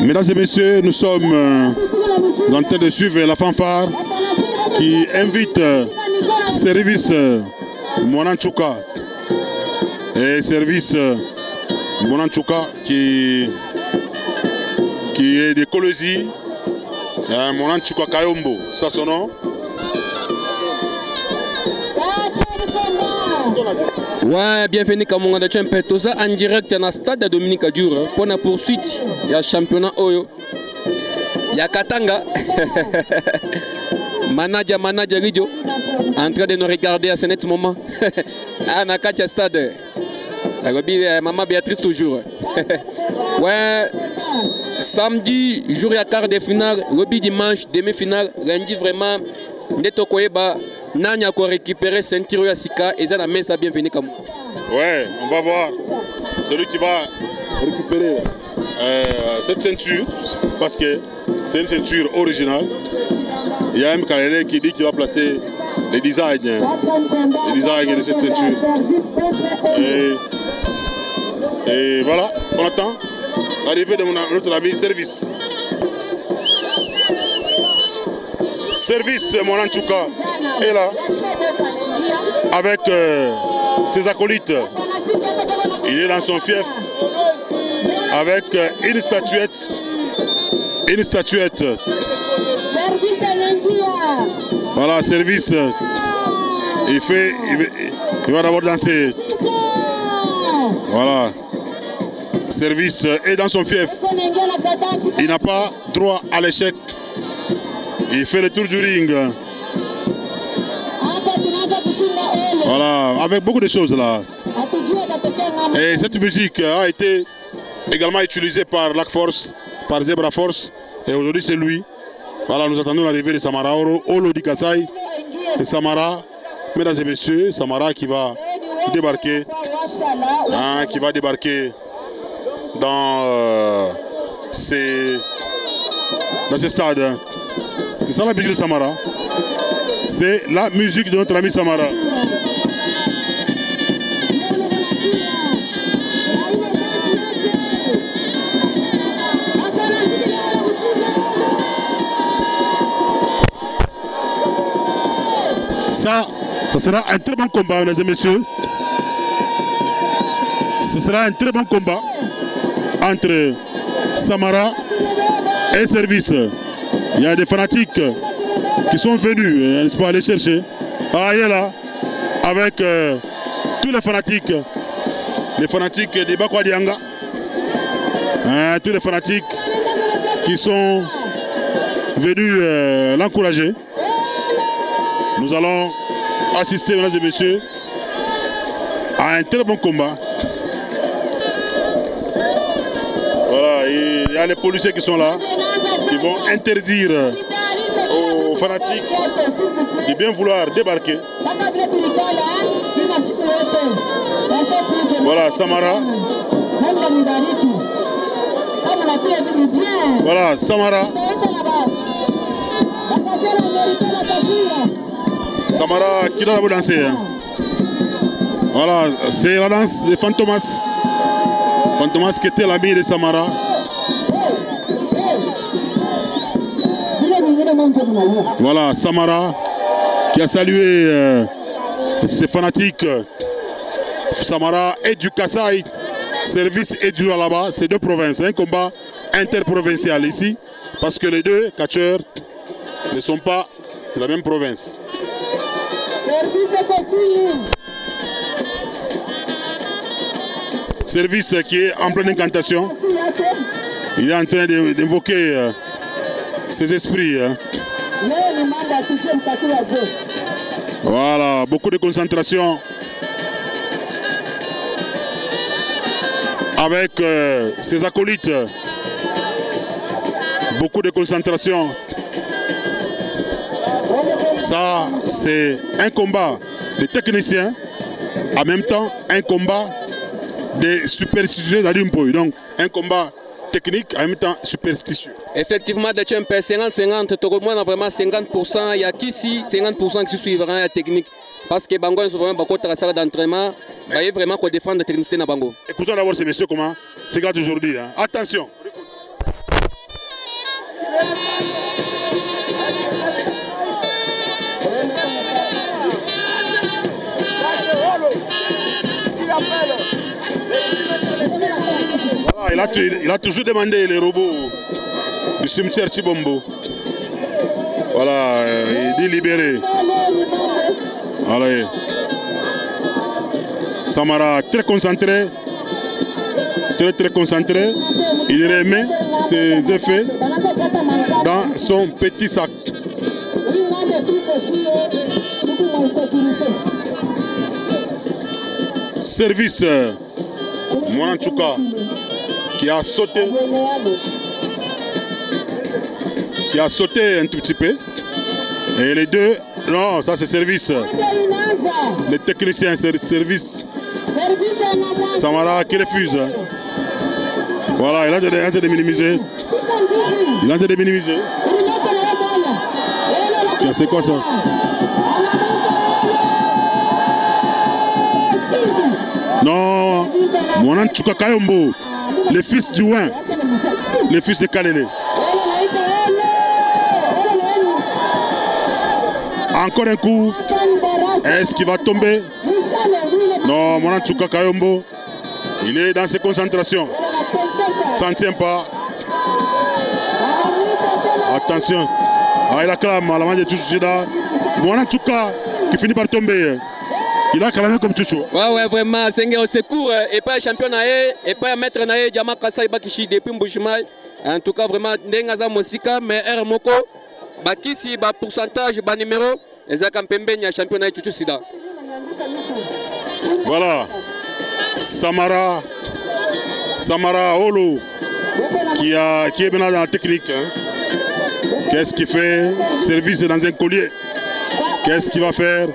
Mesdames et messieurs, nous sommes en train de suivre la fanfare qui invite service Monanchuka et service Monanchuka qui est de Kolwezi, Monanchuka Kayombo, ça son nom. Ouais, bienvenue à mon champion. Tout ça en direct dans le stade de Dominique Adjure pour la poursuite. Il y a championnat Oyo. Il y a Katanga. Manager Ridio en train de nous regarder à ce net moment. Ah, na Katia stade. Maman Béatrice toujours. Ouais, samedi, jour et quart de finale, Roby dimanche, demi-finale, lundi vraiment. Netokoeba, Nanya ko récupérer ceinture ya Sika et ça la main ça bienvenue comme. Ouais, on va voir celui qui va récupérer cette ceinture parce que c'est une ceinture originale. Il y a un Kalele qui dit qu'il va placer les designs de cette ceinture. Et voilà, on attend l'arrivée de notre ami Service. Service Monanchuka est là avec ses acolytes. Il est dans son fief avec une statuette. Voilà, Service. Il va d'abord danser. Voilà. Service est dans son fief. Il n'a pas droit à l'échec. Il fait le tour du ring. Voilà, avec beaucoup de choses là. Et cette musique a été également utilisée par Lac Force, par Zebra Force. Et aujourd'hui c'est lui. Voilà, nous attendons l'arrivée de Samara Olo di Kasai. Et Samara, mesdames et messieurs, Samara qui va débarquer. Dans ces stades. C'est ça la musique de Samara. C'est la musique de notre ami Samara. Ça sera un très bon combat, mesdames et messieurs. Ce sera un très bon combat entre Samara et Service. Il y a des fanatiques qui sont venus, n'est-ce pas, aller chercher. Ah, il est là, avec tous les fanatiques de Bakwa Dianga. Tous les fanatiques qui sont venus l'encourager. Nous allons assister, mesdames et messieurs, à un très bon combat. Voilà, il y a les policiers qui sont là, qui vont interdire aux fanatiques de bien vouloir débarquer. Voilà, Samara. Voilà, Samara. Samara qui doit danser. Voilà, c'est la danse de Fantomas. Fantomas qui était l'ami de Samara. Voilà, Samara qui a salué ses fanatiques. Samara est du Kasaï. Service et Dura là-bas, c'est deux provinces. Un combat interprovincial ici, parce que les deux catcheurs ne sont pas de la même province. Service continue. Service qui est en pleine incantation. Il est en train d'invoquer ses esprits. Voilà, beaucoup de concentration. Avec ses acolytes. Beaucoup de concentration. Ça, c'est un combat de techniciens. En même temps, un combat des superstitieux d'Adimpoy. Donc, un combat technique, en même temps superstitieux. Effectivement, de Tchempe, 50-50, tout le monde a vraiment 50%. Il y a qu'ici 50% qui suivent vraiment la technique. Parce que Bango est vraiment beaucoup de salle d'entraînement. Il y a vraiment qu'on défend la technicité dans Bango. Écoutons d'abord ces messieurs comment c'est grave aujourd'hui. Hein. Attention. Voilà, il a toujours demandé les robots du cimetière Chibombo. Voilà, il dit libérer. Allez. Samara très concentré. Très concentré. Il remet ses effets dans son petit sac. Service Mwananchuka qui a sauté un tout petit peu. Et les deux, non, ça c'est service. Les techniciens, service. Samara qui refuse. Voilà, il a de minimiser. Il a de minimiser. C'est quoi ça? Non, Mwananchuka Kayombo, le fils du Ouin, le fils de Kalele. Encore un coup. Est-ce qu'il va tomber? Non, Mwananchuka Kayombo, il est dans ses concentrations. Ça ne tient pas. Attention. Ah, il acclame à la main de Tchouchida. Mwananchuka qui finit par tomber. Il a clamé comme Tchouchou. Ouais, vraiment, c'est un secours. Et pas champion, et pas maître Naé, Diama Kassa Bakishi depuis Mbouchimai. En tout cas, vraiment, Nengaza Mosika, mais R Moko, Bakisi, pourcentage, numéro, et Zakampembe, il y a champion Naé Tchouchou Sida. Voilà. Samara Olo, qui est maintenant dans la technique. Hein. Qu'est-ce qu'il fait? Service dans un collier. Qu'est-ce qu'il va faire?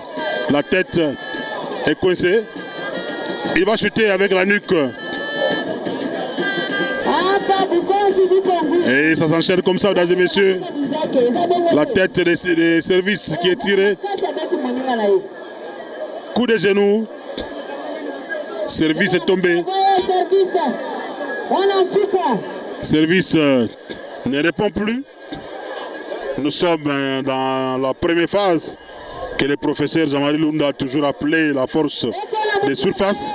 La tête est coincée. Il va chuter avec la nuque. Et ça s'enchaîne comme ça, mesdames et messieurs. La tête des services qui est tirée. Coup de genou. Service est tombé. Service ne répond plus. Nous sommes dans la première phase que le professeur Jean-Marie Lunda a toujours appelé la force des surfaces.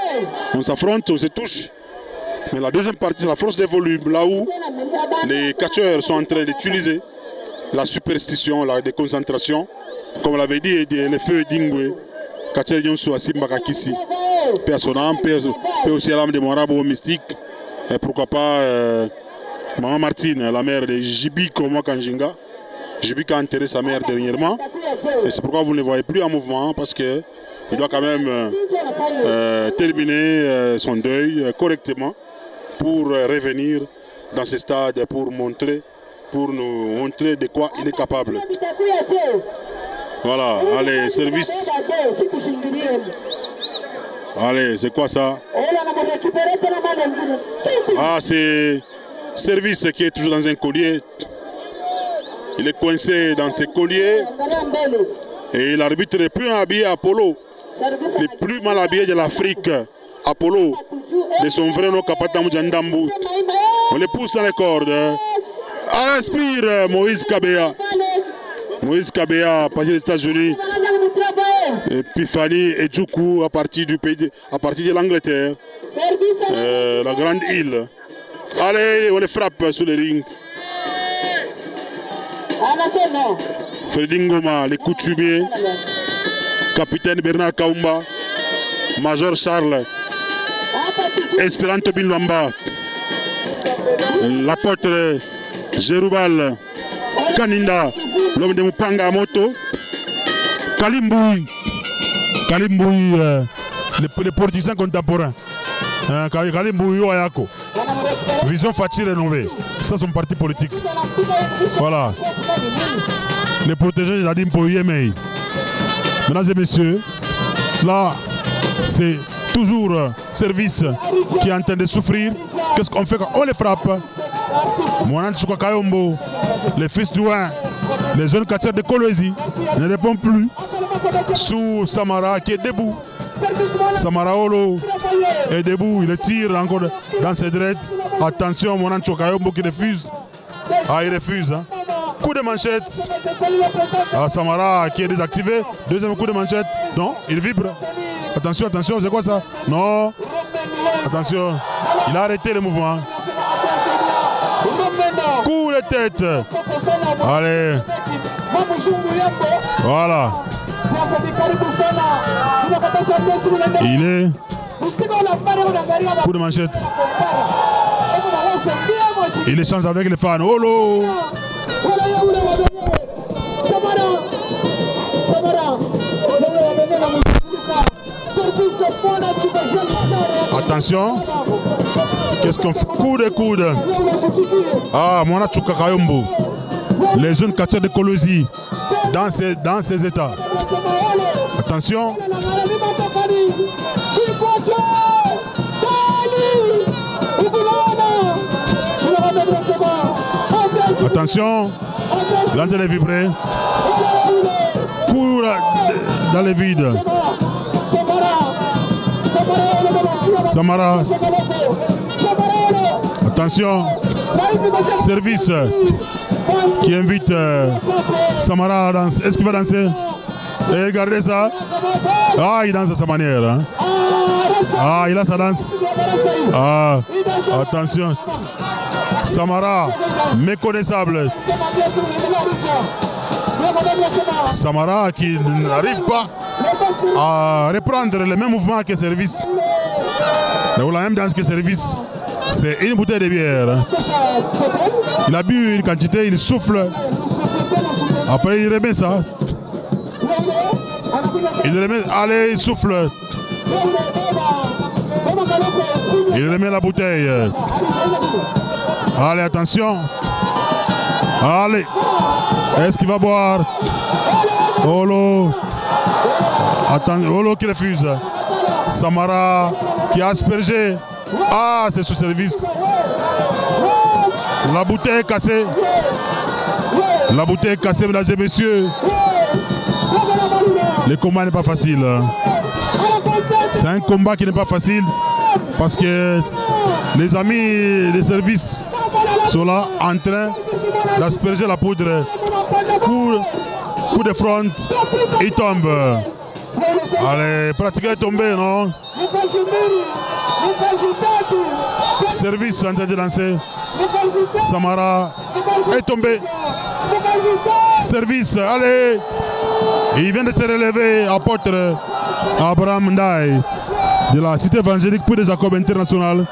On s'affronte, on se touche. Mais la deuxième partie, c'est la force des volumes, là où les catcheurs sont en train d'utiliser la superstition, la déconcentration. Comme l'avait dit le feu d'Ingwe, catcheur Yonsu Asimba Kakisi, paix à son âme, paix aussi à l'âme de Morabo mystique. Et pourquoi pas Maman Martine, la mère de Jibi Komo Kanjinga. Jibi qui a enterré sa mère dernièrement. Et c'est pourquoi vous ne le voyez plus en mouvement, parce qu'il doit quand même terminer son deuil correctement pour revenir dans ce stade pour nous montrer de quoi il est capable. Voilà, allez, service. Allez, c'est quoi ça? Ah, c'est service qui est toujours dans un collier. Il est coincé dans ses colliers. Et l'arbitre est plus habillé Apollo. Le plus mal habillé de l'Afrique. Apollo, de son vrai nom Kapata Mujandambu. On le pousse dans les cordes. Respire Moïse Kabea. Moïse Kabea, parti des États-Unis. Et puis Fanny et Djoukou à partir du pays, à partir de l'Angleterre, la grande île. Allez, on les frappe sur les rings. Freddy Ngoma, les coutumiers, capitaine Bernard Kaumba, Major Charles, Esperanto Binwamba, l'apôtre Jérubal Kaninda, l'homme de Mupanga à moto, Kalimboui, les politiciens contemporains, Kalimboui Oyako, Vision Fatih rénovée, ça son parti politique. Voilà. Les protégés Zadim Poyemei. Mesdames et messieurs, là, c'est toujours service qui est en train de souffrir. Qu'est-ce qu'on fait quand on les frappe? Mohamed Chouka Kayombo, les fils du Ouin, les jeunes catcheurs de Kolwezi ne répondent plus. Sous Samara qui est debout. Samara Olo est debout, il tire encore dans ses dreads. Attention, Mohamed Chouka Kayombo qui refuse. Ah, il refuse. Hein. Coup de manchette. Ah, Samara qui est désactivé. Deuxième coup de manchette. Non, il vibre. Attention, attention, c'est quoi ça? Non. Attention. Il a arrêté le mouvement. Coup de tête. Allez. Voilà. Il est. Coup de manchette. Il échange avec les fans. Olo. Attention. Qu'est-ce qu'on fait? Coup de coude. Ah, Mona Chouka Kayombo. Les jeunes catcheurs de Kolwezi dans ces états. Attention. Attention. L'antenne est vibrée. Coup dans les vides. Samara. Attention. Service qui invite Samara à danser. Est-ce qu'il va danser? Et regardez ça. Ah, il danse à sa manière. Hein. Ah, il a sa danse. Ah, attention. Samara, méconnaissable. Samara qui n'arrive pas à reprendre le même mouvement que Service. Ou la même danse que Service. C'est une bouteille de bière. Il a bu une quantité, il souffle. Après il remet ça. Il remet, allez, il souffle. Il remet la bouteille. Allez, attention. Allez. Est-ce qu'il va boire? Olo. Attends, Olo qui refuse. Samara qui a aspergé. Ah, c'est sous service. La bouteille est cassée. La bouteille est cassée, mesdames et messieurs. Le combat n'est pas facile. C'est un combat qui n'est pas facile parce que les amis des services sont là en train d'asperger la poudre. Coup de front, il tombe. Allez, pratiquement est tombé, non? Service en train de lancer. Samara est tombé. Service, allez. Il vient de se relever, apôtre Abraham Ndaye de la cité évangélique pour les Jacobs internationales.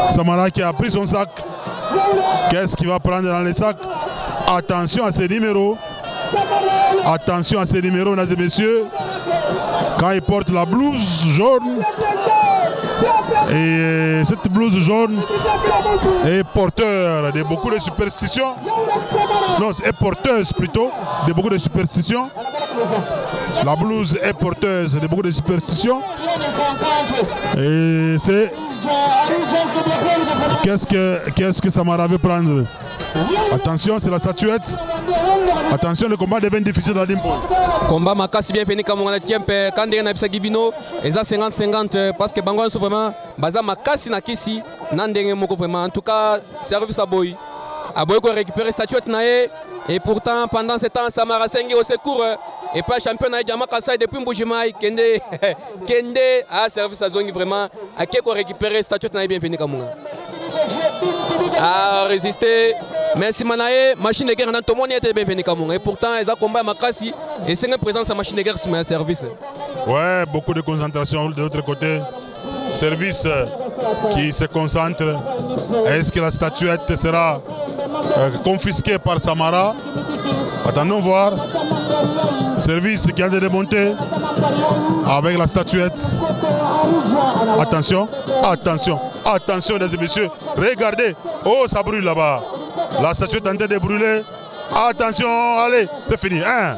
Samara qui a pris son sac. Qu'est-ce qu'il va prendre dans les sacs? Attention à ces numéros. Attention à ces numéros, mesdames et messieurs. Quand il porte la blouse jaune. Et cette blouse jaune est porteur de beaucoup de superstitions. Non, est porteuse plutôt de beaucoup de superstitions. La blouse est porteuse de beaucoup de superstitions. Et c'est... Qu'est-ce que Samara veut prendre? Attention, c'est la statuette. Attention, le combat devient difficile dans l'Impo. Combat makasi bien fini comme on a dit quand on a bisa Gibino et ça 50-50 parce que Bango sont vraiment baza makasi na kisi nandenge moko vraiment en tout cas service à boy ko récupérer statuette nae et pourtant pendant ce temps Samara Sengi au secours et pas championnat de Makasai depuis Mbujimai, Kende a service à zone vraiment, à qui qu'on récupérer statut n'a bienvenu comme moi. A résister, merci Manae, machine de guerre dans tout le monde était bienvenu comme moi. Et pourtant, ils ont combattu Makasi et c'est une présence à machine de guerre sur mon service. Ouais, beaucoup de concentration de l'autre côté. Service qui se concentre. Est-ce que la statuette sera confisquée par Samara? Attendons voir. Service qui a de remonter avec la statuette. Attention, attention, attention, mesdames et messieurs. Regardez. Oh, ça brûle là-bas. La statuette est en train de brûler. Attention, allez, c'est fini. 1,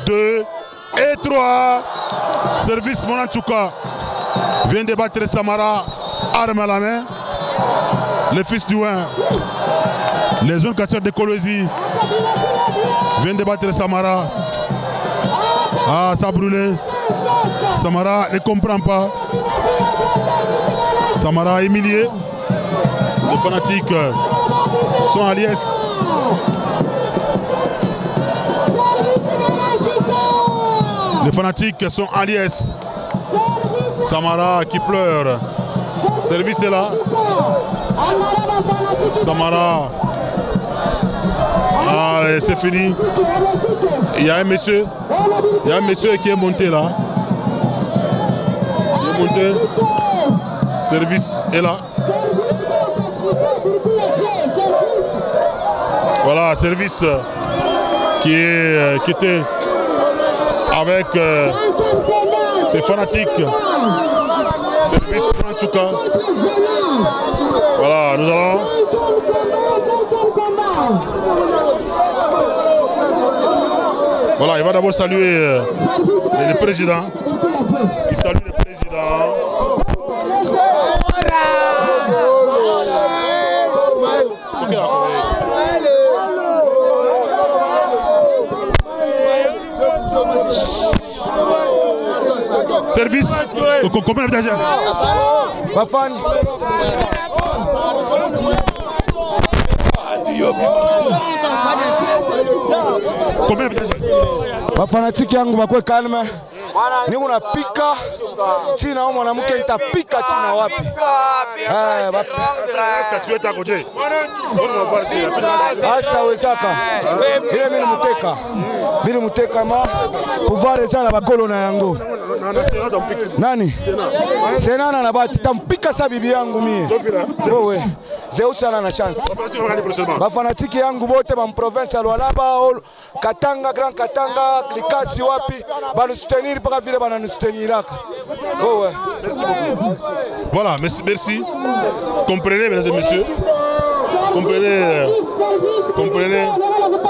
2 et 3. Service Monanchouka vient de battre Samara, arme à la main. Le fils du Ouin, les jeunes catcheurs de Kolosi viennent de battre Samara. Ah, ça a brûlé. Samara ne comprend pas. Samara est humilié. Les fanatiques sont à liesse. Les fanatiques sont à liesse. Samara qui pleure. Service est là. Samara. Allez, c'est fini. Il y a un monsieur. Il y a un monsieur qui est monté là. Il est monté. Service est là. Voilà, service qui était avec ces fanatiques. Service Manchouka. Voilà, nous allons. Voilà, il va d'abord saluer le président. Il salue le président. Service. Combien d'agents? Bafan. Combien d'agents? Bafanatiki yangu bakwe kalme. Ni unapika china au mwanamke nitapika china wapi? Statuette à côté. Asa wezaka. Ile mimi muteka. Mimi muteka ma pouvoir sana bagolo na yango. Nani? Senana na bati tampika sa bibi yangu mie. Wewe. Zeusana na chance. Bafanatiki yangu bote ba province ya Lualaba, Katanga, Grand Katanga, Likasi wapi? Ba nous soutenir pas vile ba nous souteniraka. Ouais. Merci beaucoup. Voilà, merci. Comprenez, mesdames et messieurs. Comprenez.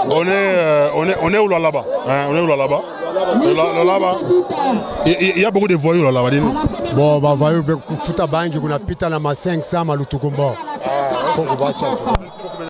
On est où là-bas? On est où là-bas? Là-bas. Il y a beaucoup de voyous là-bas. Bon, bah voyous, kufuta bangi kuna pita na ma 500 malutukumba.